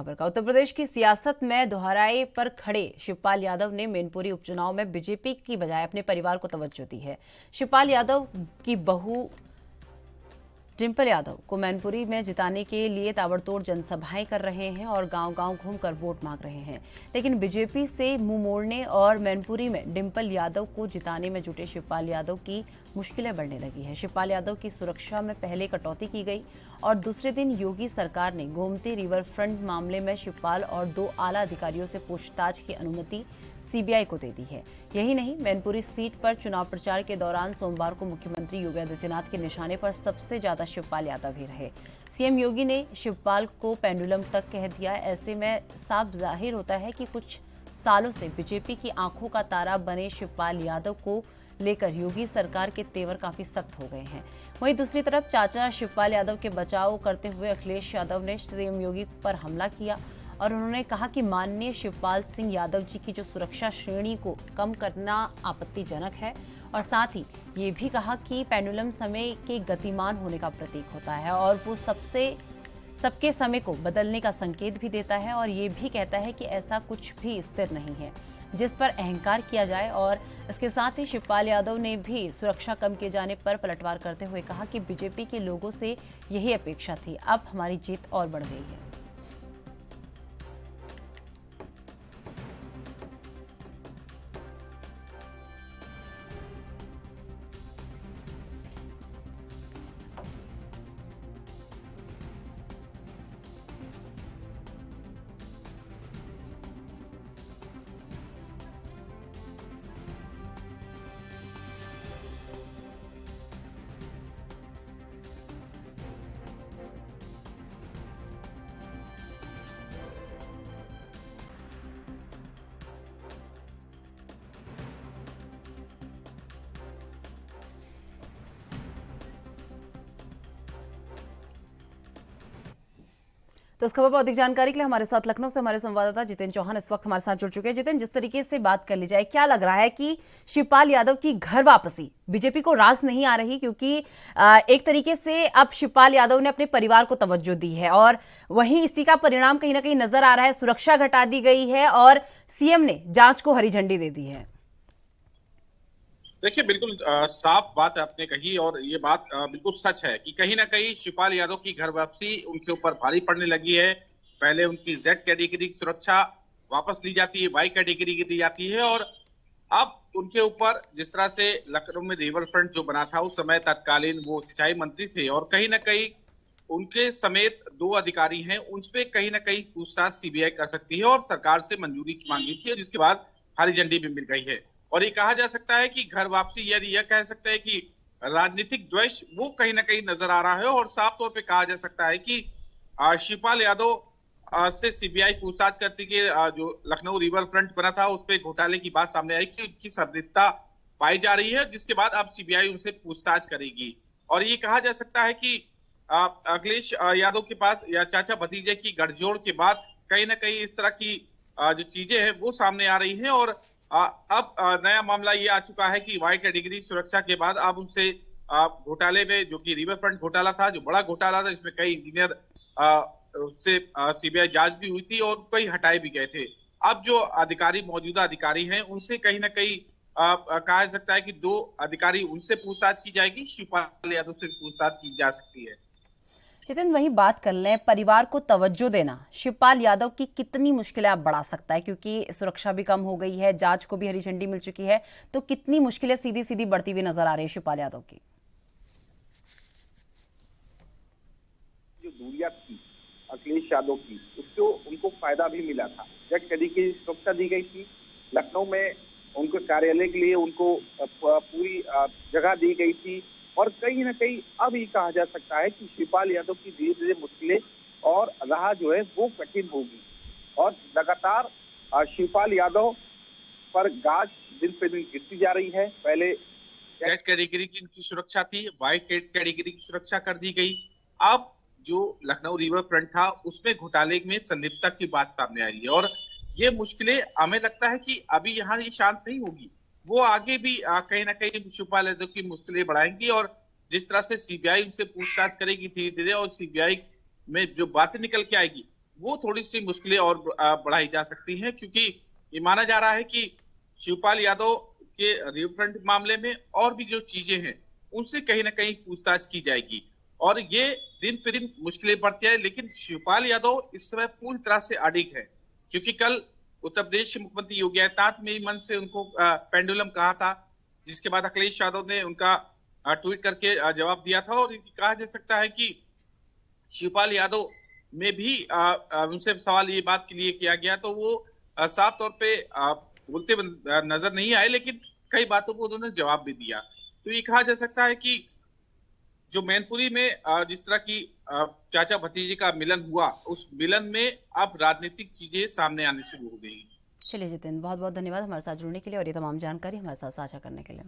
खबर का। उत्तर प्रदेश की सियासत में दोहराए पर खड़े शिवपाल यादव ने मैनपुरी उपचुनाव में बीजेपी की बजाय अपने परिवार को तवज्जो दी है। शिवपाल यादव की बहू डिंपल यादव को मैनपुरी में जिताने के लिए ताबड़तोड़ जनसभाएं कर रहे हैं और गांव-गांव घूमकर वोट मांग रहे हैं, लेकिन बीजेपी से मुंह मोड़ने और मैनपुरी में डिंपल यादव को जिताने में जुटे शिवपाल यादव की मुश्किलें बढ़ने लगी है। शिवपाल यादव की सुरक्षा में पहले कटौती की गई और दूसरे दिन योगी सरकार ने गोमती रिवर फ्रंट मामले में शिवपाल और 2 आला अधिकारियों से पूछताछ की अनुमति सीबीआई को दे दी है। यही नहीं, मैनपुरी सीट पर चुनाव प्रचार के दौरान सोमवार को मुख्यमंत्री योगी आदित्यनाथ के निशाने पर सबसे ज्यादा शिवपाल यादव ही रहे। सीएम योगी ने शिवपाल को पेंडुलम तक कह दिया। ऐसे में साफ जाहिर होता है कि कुछ सालों से बीजेपी की आंखों का तारा बने शिवपाल यादव को लेकर योगी सरकार के तेवर काफी सख्त हो गए हैं। वहीं दूसरी तरफ चाचा शिवपाल यादव के बचाव करते हुए अखिलेश यादव ने सीएम योगी पर हमला किया और उन्होंने कहा कि माननीय शिवपाल सिंह यादव जी की जो सुरक्षा श्रेणी को कम करना आपत्तिजनक है और साथ ही ये भी कहा कि पेंडुलम समय के गतिमान होने का प्रतीक होता है और वो सबके समय को बदलने का संकेत भी देता है और ये भी कहता है कि ऐसा कुछ भी स्थिर नहीं है जिस पर अहंकार किया जाए। और इसके साथ ही शिवपाल यादव ने भी सुरक्षा कम किए जाने पर पलटवार करते हुए कहा कि बीजेपी के लोगों से यही अपेक्षा थी, अब हमारी जीत और बढ़ गई है। तो इस खबर पर अधिक जानकारी के लिए हमारे साथ लखनऊ से हमारे संवाददाता जितेंद्र चौहान इस वक्त हमारे साथ जुड़ चुके हैं। जितेंद्र, जिस तरीके से बात कर ली जाए, क्या लग रहा है कि शिवपाल यादव की घर वापसी बीजेपी को रास नहीं आ रही, क्योंकि एक तरीके से अब शिवपाल यादव ने अपने परिवार को तवज्जो दी है और वहीं इसी का परिणाम कहीं ना कहीं नजर आ रहा है। सुरक्षा घटा दी गई है और सीएम ने जांच को हरी झंडी दे दी है। देखिए, बिल्कुल साफ बात आपने कही और ये बात बिल्कुल सच है कि कहीं ना कहीं शिवपाल यादव की घर वापसी उनके ऊपर भारी पड़ने लगी है। पहले उनकी Z कैटेगरी की सुरक्षा वापस ली जाती है, Y कैटेगरी की दी जाती है और अब उनके ऊपर जिस तरह से लखनऊ में रिवर फ्रंट जो बना था उस समय तत्कालीन वो सिंचाई मंत्री थे और कहीं ना कहीं उनके समेत 2 अधिकारी हैं, उनपे कहीं ना कहीं पूछताछ सीबीआई कर सकती है और सरकार से मंजूरी मांगी थी और जिसके बाद हरी झंडी भी मिल गई है। और ये कहा जा सकता है कि घर वापसी, यानी यह कह सकते हैं कि राजनीतिक द्वेष वो कहीं ना कहीं नजर आ रहा है और साफ तौर पे कहा जा सकता है कि शिवपाल यादव से सीबीआई पूछताछ करती कि जो लखनऊ रिवर फ्रंट बना था उस पे घोटाले की बात सामने आई कि उनकी संलिप्तता पाई जा रही है, जिसके बाद अब सीबीआई उनसे पूछताछ करेगी। और ये कहा जा सकता है कि अखिलेश यादव के पास या चाचा भतीजे की गठजोड़ के बाद कहीं ना कहीं इस तरह की जो चीजें हैं वो सामने आ रही हैं और अब नया मामला ये आ चुका है कि Y कैटेगरी सुरक्षा के बाद अब उनसे घोटाले में, जो कि रिवर फ्रंट घोटाला था, जो बड़ा घोटाला था, इसमें कई इंजीनियर से सीबीआई जांच भी हुई थी और कई हटाए भी गए थे। अब जो अधिकारी, मौजूदा अधिकारी हैं, उनसे कहीं ना कहीं कहा जा सकता है कि 2 अधिकारी उनसे पूछताछ की जाएगी, शिवपाल यादव से पूछताछ की जा सकती है। जितेंद्र, वहीं बात कर लें, परिवार को तवज्जो देना शिवपाल यादव की कितनी मुश्किलें आप बढ़ा सकता है, क्योंकि सुरक्षा भी कम हो गई है, जांच को भी हरी झंडी मिल चुकी है, तो कितनी मुश्किलें सीधी सीधी बढ़ती हुई नजर आ रही है शिवपाल यादव की? जो दूरियां थी अखिलेश यादव की, उसको उनको फायदा भी मिला था। Z कैटेगरी की सुरक्षा दी गई थी, लखनऊ में उनके कार्यालय के लिए उनको पूरी जगह दी गई थी और कहीं ना कहीं अब ये कहा जा सकता है कि शिवपाल यादव की धीरे धीरे मुश्किलें और राह जो है वो कठिन होगी और लगातार शिवपाल यादव पर गाज दिन पे दिन गिरती जा रही है। पहले Z कैटेगरी की इनकी सुरक्षा थी, Y कैटेगरी की सुरक्षा कर दी गई। अब जो लखनऊ रिवर फ्रंट था उसमें घोटाले में संलिप्तता की बात सामने आ रही है और ये मुश्किलें हमें लगता है कि अभी यहाँ ये शांत नहीं होगी, वो आगे भी कहीं ना कहीं शिवपाल यादव की मुश्किलें बढ़ाएंगी और जिस तरह से सीबीआई उनसे पूछताछ करेगी धीरे धीरे और सीबीआई में जो बातें निकल के आएगी वो थोड़ी सी मुश्किलें और बढ़ाई जा सकती हैं, क्योंकि ये माना जा रहा है कि शिवपाल यादव के रिफंड मामले में और भी जो चीजें हैं उनसे कहीं ना कहीं पूछताछ की जाएगी और ये दिन पे दिन मुश्किलें बढ़ती है। लेकिन शिवपाल यादव इस समय पूरी तरह से अडिग है, क्योंकि कल उत्तर प्रदेश के मुख्यमंत्री योगी आदित्यनाथ ने मन से उनको पेंडुलम कहा था, जिसके बाद अखिलेश यादव ने उनका ट्वीट करके जवाब दिया था। और कहा जा सकता है कि शिवपाल यादव में भी उनसे सवाल ये बात के लिए किया गया तो वो साफ तौर पे बोलते नजर नहीं आए, लेकिन कई बातों को उन्होंने जवाब भी दिया। तो ये कहा जा सकता है कि जो मैनपुरी में जिस तरह की चाचा भतीजे का मिलन हुआ, उस मिलन में अब राजनीतिक चीजें सामने आने शुरू हो गई। चलिए जितेंद्र, बहुत बहुत धन्यवाद हमारे साथ जुड़ने के लिए और ये तमाम जानकारी हमारे साथ साझा करने के लिए।